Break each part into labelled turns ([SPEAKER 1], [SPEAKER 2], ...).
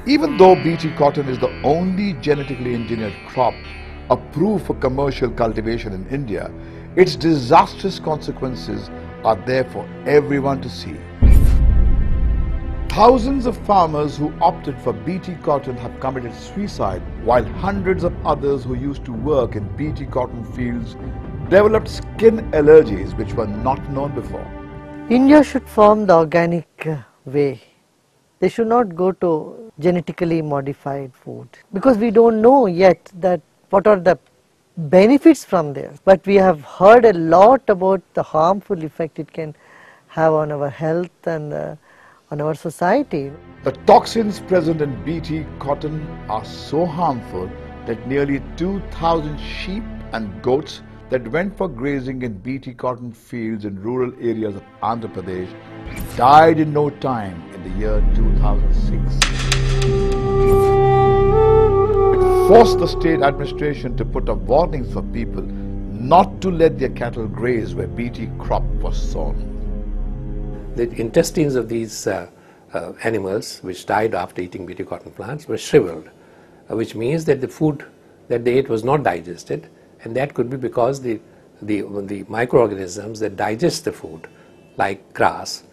[SPEAKER 1] Even though BT cotton is the only genetically engineered crop approved for commercial cultivation in India, its disastrous consequences are there for everyone to see. Thousands of farmers who opted for BT cotton have committed suicide, while hundreds of others who used to work in BT cotton fields developed skin allergies which were not known before.
[SPEAKER 2] India should form the organic way. They should not go to genetically modified food, because we don't know yet that what are the benefits from there. But we have heard a lot about the harmful effect it can have on our health and on our society.
[SPEAKER 1] The toxins present in BT cotton are so harmful that nearly 2,000 sheep and goats that went for grazing in BT cotton fields in rural areas of Andhra Pradesh died in no time in the year 2006. It forced the state administration to put up warnings for people not to let their cattle graze where BT crop was sown.
[SPEAKER 3] The intestines of these animals which died after eating BT cotton plants were shriveled, which means that the food that they ate was not digested, and that could be because the microorganisms that digest the food, like grass,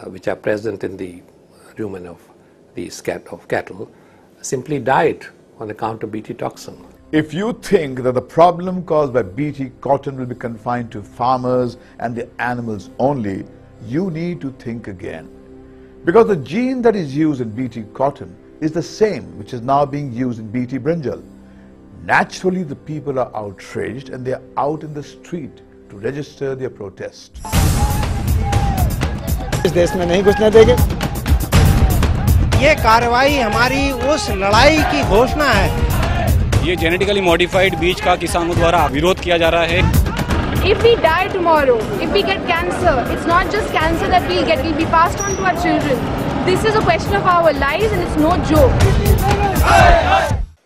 [SPEAKER 3] which are present in the rumen of these cattle, simply died on account of BT toxin.
[SPEAKER 1] If you think that the problem caused by BT cotton will be confined to farmers and the animals only, you need to think again. Because the gene that is used in BT cotton is the same which is now being used in BT brinjal. Naturally, the people are outraged and they are out in the street to register their protest.
[SPEAKER 4] इस देश में नहीं घुसने देंगे। ये कार्रवाई हमारी उस लड़ाई की घोषणा है।
[SPEAKER 5] ये जेनेटिकली मॉडिफाइड बीज का किसानों द्वारा विरोध किया जा रहा है।
[SPEAKER 6] If we die tomorrow, if we get cancer, it's not just cancer that we'll get, it'll be passed on to our children. This is a question of our lives and it's no joke.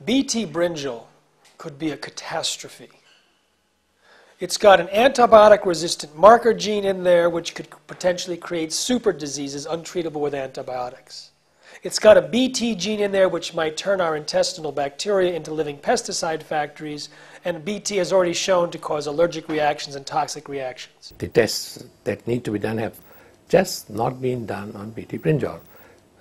[SPEAKER 7] BT brinjal could be a catastrophe. It's got an antibiotic-resistant marker gene in there which could potentially create super diseases untreatable with antibiotics. It's got a BT gene in there which might turn our intestinal bacteria into living pesticide factories, and BT has already shown to cause allergic reactions and toxic reactions.
[SPEAKER 3] The tests that need to be done have just not been done on BT brinjal.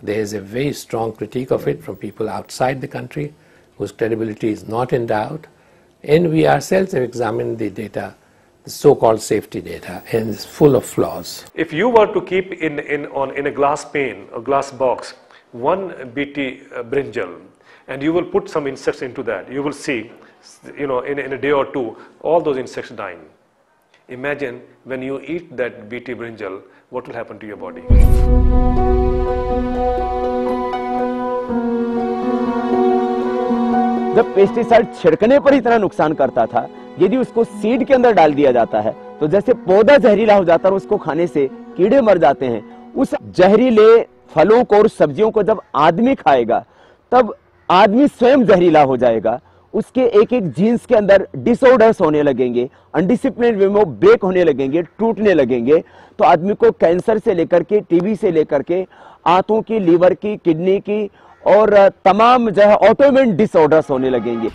[SPEAKER 3] There is a very strong critique of it from people outside the country whose credibility is not in doubt, and we ourselves have examined the data, the so-called safety data, and it's full of flaws.
[SPEAKER 8] If you were to keep in a glass pane, a glass box, one BT brinjal, and you will put some insects into that, you will see, in a day or two, all those insects dying. Imagine when you eat that BT brinjal, what will happen to your body?
[SPEAKER 9] जब pesticide छिड़कने पर इतना नुकसान करता था, यदि उसको seed के अंदर डाल दिया जाता है तो जैसे पौधा जहरीला हो जाता है और उसको खाने से कीड़े मर जाते हैं, उस जहरीले फलों को और सब्जियों को जब आदमी खाएगा तब आदमी स्वयं जहरीला हो जाएगा। उसके एक एक जीन्स के अंदर डिसऑर्डर्स होने लगेंगे, अनडिसिप्लिन वे में ब्रेक होने लगेंगे, टूटने लगेंगे, तो आदमी को कैंसर से लेकर के टीबी से लेकर के आंतों की, लीवर की, किडनी की और तमाम जो है ऑटोइम्यून डिसऑर्डर्स होने लगेंगे।